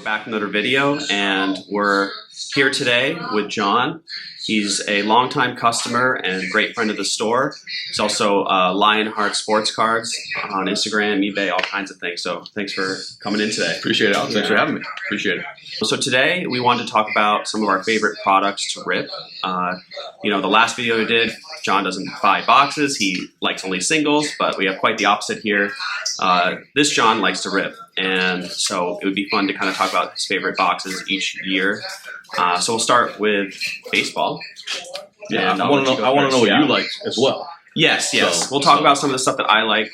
We're back with another video, and we're here today with John. He's a longtime customer and great friend of the store. He's also Lionheart Sports Cards on Instagram, eBay, all kinds of things. So thanks for coming in today. Appreciate it, Alex. Thanks for having me. Appreciate it. So today we wanted to talk about some of our favorite products to rip. The last video we did, John doesn't buy boxes. He likes only singles, but we have quite the opposite here. This John likes to rip, and so it would be fun to kind of talk about his favorite boxes each year. So we'll start with baseball. Yeah, I want to know what you like as well. Yes. We'll talk about some of the stuff that I like.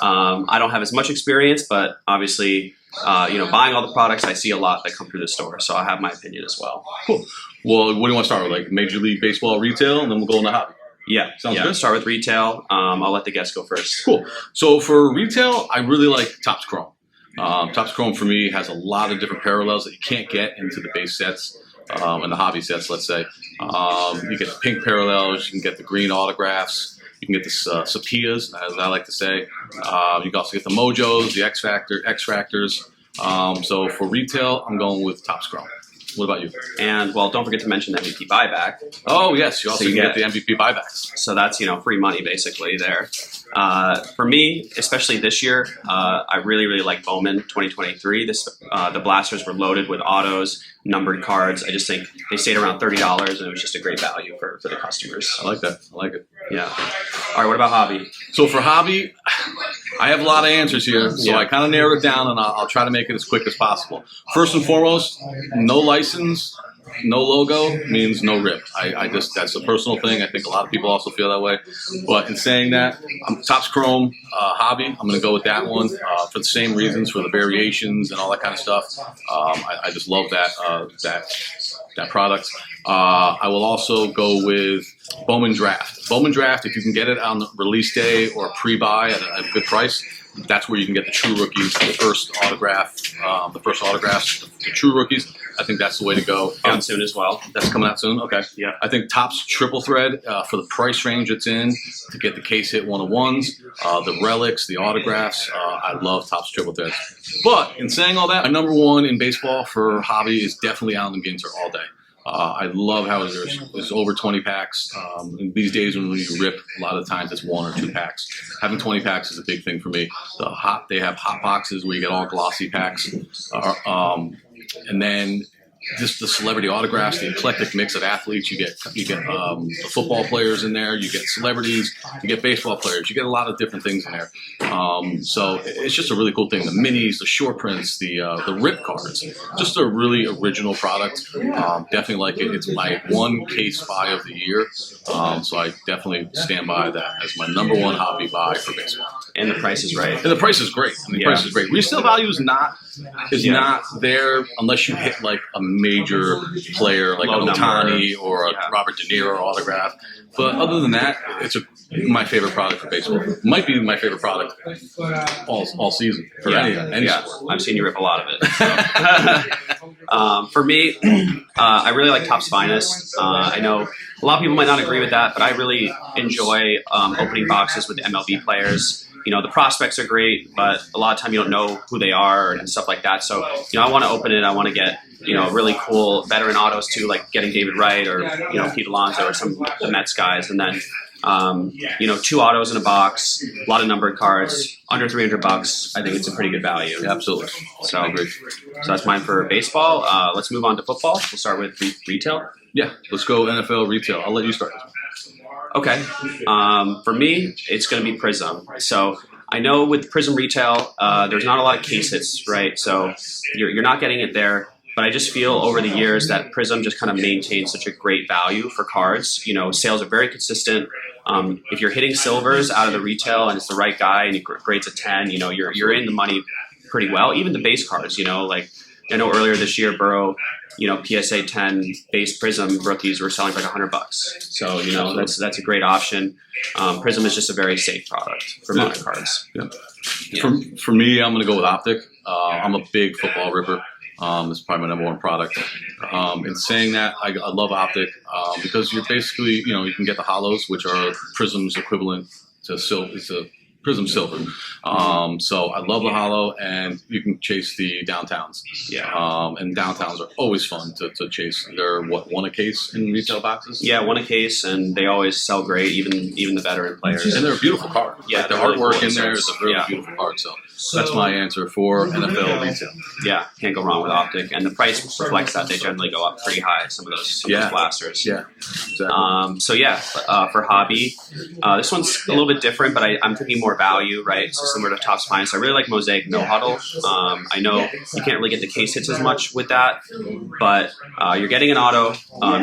I don't have as much experience, but obviously, buying all the products, I see a lot that come through the store, so I have my opinion as well. Cool. Well, what do you want to start with, like Major League Baseball retail, and then we'll go into hobby? Yeah, Sounds good. Start with retail. I'll let the guests go first. Cool. So for retail, I really like Topps Chrome. Topps Chrome for me has a lot of different parallels that you can't get into the base sets. And the hobby sets, let's say. You get the pink parallels, you can get the green autographs, you can get the Sepias, as I like to say. You can also get the Mojos, the X Factors. So for retail, I'm going with Topps Chrome. What about you? And, well, don't forget to mention the MVP buyback. Oh, yes. You also can get the MVP buybacks. So that's, free money, basically, there. For me, especially this year, I really, really like Bowman 2023. The blasters were loaded with autos, numbered cards. I just think they stayed around $30, and it was just a great value for the customers. I like that. I like it. Yeah. All right, what about hobby? So for hobby, I have a lot of answers here, so I kind of narrowed it down, and I'll try to make it as quick as possible. First and foremost, no license, no logo means no rip. That's a personal thing. I think a lot of people also feel that way. But in saying that, I'm Topps Chrome hobby. I'm going to go with that one for the same reasons, for the variations and all that kind of stuff. I just love that product. I will also go with Bowman Draft. Bowman Draft, if you can get it on the release day or pre-buy at a good price, that's where you can get the true rookies, the first autographs, the true rookies. I think that's the way to go. Coming soon as well. That's coming out soon? Okay. Yeah. I think Topps Triple Thread, for the price range it's in, to get the case hit 101s, the relics, the autographs. I love Topps Triple Threads. But in saying all that, my number one in baseball for hobby is definitely Allen Ginter all day. I love how there's over 20 packs. These days when you rip, a lot of the times it's 1 or 2 packs. Having 20 packs is a big thing for me. They have hot boxes where you get all glossy packs. And then just the celebrity autographs, the eclectic mix of athletes. You get the football players in there. You get celebrities. You get baseball players. You get a lot of different things in there. So it's just a really cool thing. The minis, the short prints, the rip cards. Just a really original product. Definitely like it. It's my one case buy of the year. So I definitely stand by that as my number one hobby buy for baseball. And the price is right. And the price is great. Price is great. Resale value is not there unless you hit like a major player like an Ohtani or a Robert De Niro autograph. But other than that, it's my favorite product for baseball. It might be my favorite product all season for any sport. I've seen you rip a lot of it. So. For me, I really like Topps Finest. I know a lot of people might not agree with that, but I really enjoy opening boxes with the MLB players. The prospects are great, but a lot of time you don't know who they are and stuff like that. So, I want to open it. I want to get, really cool veteran autos too, like getting David Wright or, Pete Alonso or some of the Mets guys. And then, 2 autos in a box, a lot of numbered cards, under $300. I think it's a pretty good value. Yeah, absolutely. So I agree. So that's mine for baseball. Let's move on to football. We'll start with retail. Yeah, let's go NFL retail. I'll let you start. Okay. For me, it's going to be Prism. So I know with Prism retail, there's not a lot of case hits, right? So you're not getting it there. But I just feel over the years that Prism just kind of maintains such a great value for cards. Sales are very consistent. If you're hitting silvers out of the retail and it's the right guy and he grades a 10, you're in the money pretty well. Even the base cards, like I know earlier this year, Burrow, PSA 10 base Prism rookies were selling for like $100. So, that's a great option. Prism is just a very safe product for modern cards. Yeah. For me, I'm going to go with Optic. I'm a big football ripper. This is probably my number one product. In saying that, I love Optic because you're basically, you can get the hollows, which are Prism's equivalent to Prism Silver. So I love the hollow, and you can chase the downtowns. Yeah. And downtowns are always fun to chase. They're one a case in retail boxes. Yeah, one a case, and they always sell great, even the veteran players. And they're a beautiful card. Yeah, like the they're really artwork cool in there is a really beautiful card. So that's my answer for NFL retail. Yeah, can't go wrong with Optic, and the price reflects that. They generally go up pretty high. Some of those blasters. Yeah, exactly. For hobby, this one's a little bit different, but I'm thinking more value, right? So similar to Topps Finest. I really like Mosaic No Huddle. I know you can't really get the case hits as much with that, but you're getting an auto,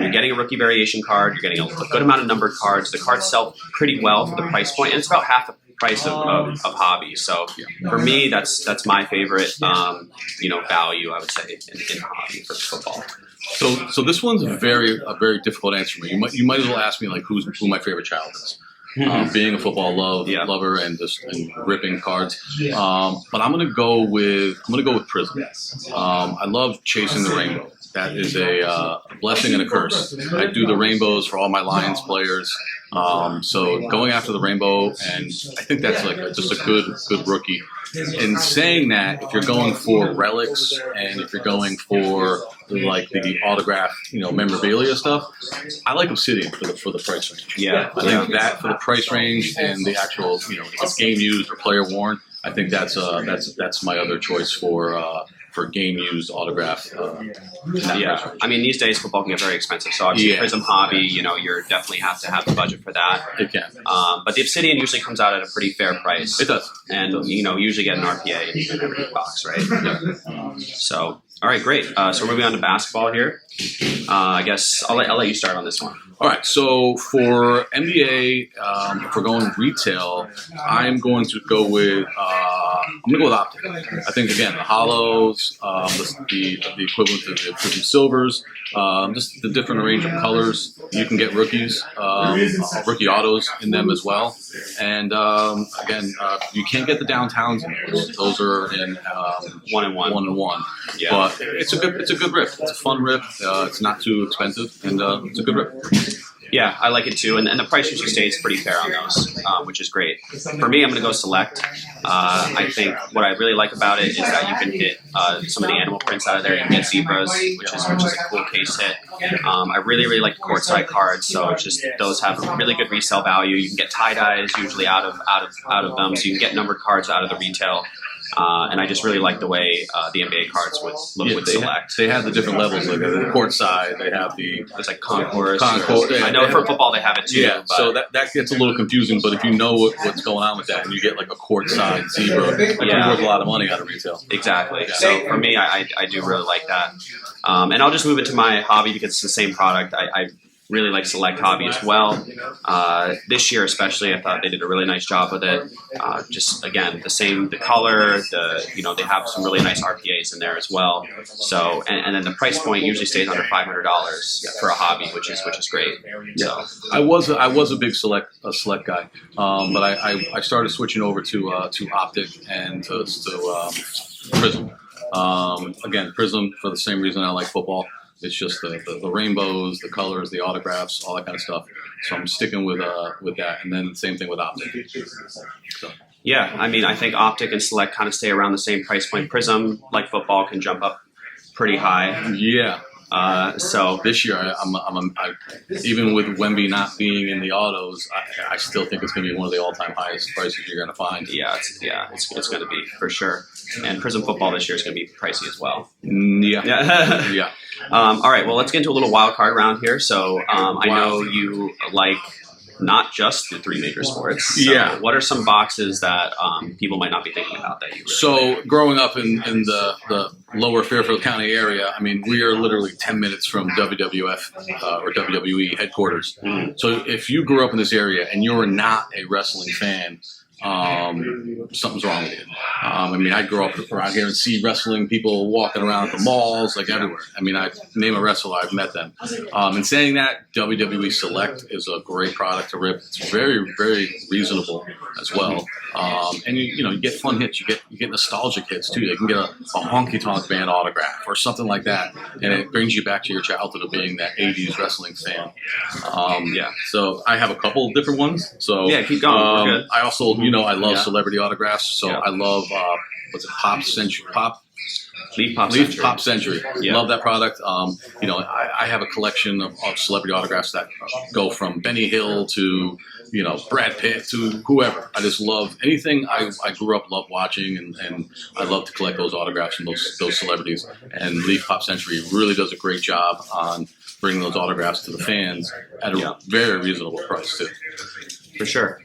you're getting a rookie variation card, you're getting a good amount of numbered cards. The cards sell pretty well for the price point, and it's about half the price of hobby. So for me, that's my favorite value, I would say, in hobby for football. So this one's a very difficult answer for me. You might as well ask me like who my favorite child is. Being a football lover and ripping cards, but I'm gonna go with Prism. I love chasing the rainbow. That is a blessing and a curse. I do the rainbows for all my Lions players. So going after the rainbow, and I think that's like just a good rookie. In saying that, if you're going for relics and if you're going for like the autograph, memorabilia stuff, I like Obsidian for the price range. Yeah, I think that for the price range and the actual, if it's game used or player worn, I think that's my other choice for game used autograph. I mean, these days football can get very expensive. So obviously, Prism Hobby, you definitely have to have the budget for that. It can. But the Obsidian usually comes out at a pretty fair price. It does. And you usually get an RPA in every box, right? Yeah. So. All right, great. So we're moving on to basketball here. I guess I'll let you start on this one. All right. So for NBA, if we're going retail, I'm going to go with Optic. I think again the hollows, the equivalent to the Prism Silvers, just the different range of colors. You can get rookies, rookie autos in them as well. And again, you can't get the downtowns in those. Those are in 1-and-1. Yeah. But it's a good rip. It's a fun rip. It's not too expensive, and it's a good rip. Yeah, I like it too, and the price usually stays pretty fair on those, which is great. For me, I'm going to go Select. I think what I really like about it is that you can hit some of the animal prints out of there. You can get zebras, which is a cool case hit. I really like the courtside cards, so it's just those have a really good resale value. You can get tie dyes usually out of them, so you can get numbered cards out of the retail. And I just really like the way the NBA cards would look with Select. They have the different levels, like the court side. They have it's like Concourse. Yeah, I know for football they have it too. Yeah, so that gets a little confusing. But if you know what's going on with that, and you get like a court side zebra, that can worth a lot of money out of retail. Exactly. Yeah. So for me, I do really like that. And I'll just move into my hobby because it's the same product. I really like Select Hobby as well. This year especially, I thought they did a really nice job with it. Just again, the color, they have some really nice RPAs in there as well. So and then the price point usually stays under $500 for a hobby, which is great. So I was a big select guy, but I started switching over to Optic and to Prism. Again, Prism for the same reason I like football. It's just the rainbows, the colors, the autographs, all that kind of stuff. So I'm sticking with that, and then same thing with Optic. So. Yeah, I mean, I think Optic and Select kind of stay around the same price point. Prism, like football, can jump up pretty high. Yeah. So this year, even with Wemby not being in the autos, I still think it's going to be one of the all-time highest prices you're going to find. Yeah, it's going to be for sure. And Prism football this year is going to be pricey as well. Yeah. Yeah. All right, well, let's get into a little wild card round here. So I know you like not just the three major sports. So what are some boxes that people might not be thinking about that you really like? Growing up in the lower Fairfield County area, I mean, we are literally 10 minutes from WWF or WWE headquarters. So if you grew up in this area and you're not a wrestling fan, something's wrong with you. I mean, I grew up around here and see wrestling people walking around at the malls, like everywhere. I mean, I name a wrestler, I've met them. And saying that, WWE Select is a great product to rip. It's very, very reasonable as well. And you get fun hits. You get nostalgic hits too. You can get a Honky Tonk Band autograph or something like that, and it brings you back to your childhood of being that '80s wrestling fan. So I have a couple of different ones. So yeah, keep going. We're good. I also you know I love Yeah. celebrity autographs, so Yeah. I love what's it, Leaf Pop Leaf Century. Pop Century. Yeah. Love that product. You know, I have a collection of celebrity autographs that go from Benny Hill to, you know, Brad Pitt to whoever. I just love anything I grew up love watching, and I love to collect those autographs from those celebrities. And Leaf Pop Century really does a great job on bringing those autographs to the fans at a very reasonable price too. For sure.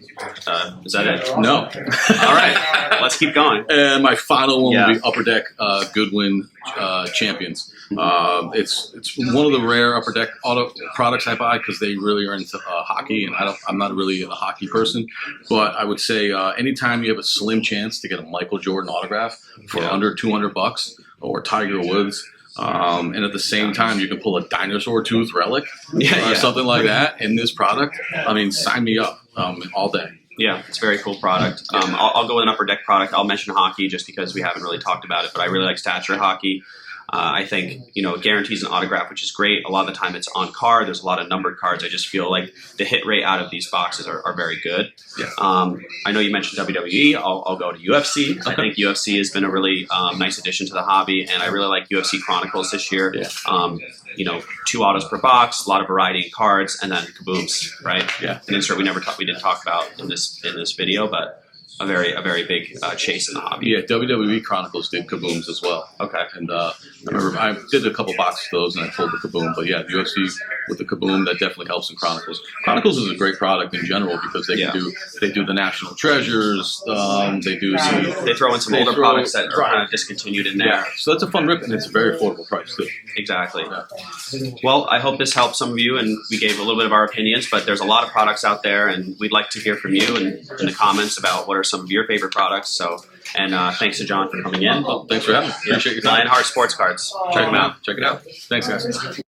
Is that it? No. All right. Let's keep going. And my final one Yeah. will be Upper Deck Goodwin Champions. It's one of the rare Upper Deck auto products I buy because they really are into hockey, and I'm not really a hockey person. But I would say anytime you have a slim chance to get a Michael Jordan autograph for under $200 or Tiger Woods. And at the same time, you can pull a dinosaur tooth relic or something like that in this product. I mean, sign me up all day. Yeah, it's a very cool product. I'll go with an Upper Deck product. I'll mention hockey just because we haven't really talked about it, but I really like Stature Hockey. I think, you know, it guarantees an autograph, which is great. A lot of the time it's on card. There's a lot of numbered cards. I just feel like the hit rate out of these boxes are very good. Yeah. I know you mentioned WWE. I'll go to UFC. I think UFC has been a really nice addition to the hobby, and I really like UFC Chronicles this year. Yeah. You know, 2 autos per box, a lot of variety in cards, and then kabooms, right? Yeah. An insert we didn't talk about in this video, but a very big chase in the hobby. Yeah, WWE Chronicles did kabooms as well. Okay. And I remember I did a couple boxes of those and I pulled the kaboom. But yeah, UFC with the kaboom, that definitely helps in Chronicles. Chronicles is a great product in general because they do the National Treasures. They throw in some older products that are kind of discontinued in there. Yeah, so that's a fun rip, and it's a very affordable price too. Exactly. Yeah. Well, I hope this helped some of you, and we gave a little bit of our opinions, but there's a lot of products out there, and we'd like to hear from you in the comments about what are some of your favorite products. So, and thanks to John for coming in. Well, thanks for having me. Appreciate your time. Lionheart Sports Cards. Check them out. Check it out. Thanks, guys.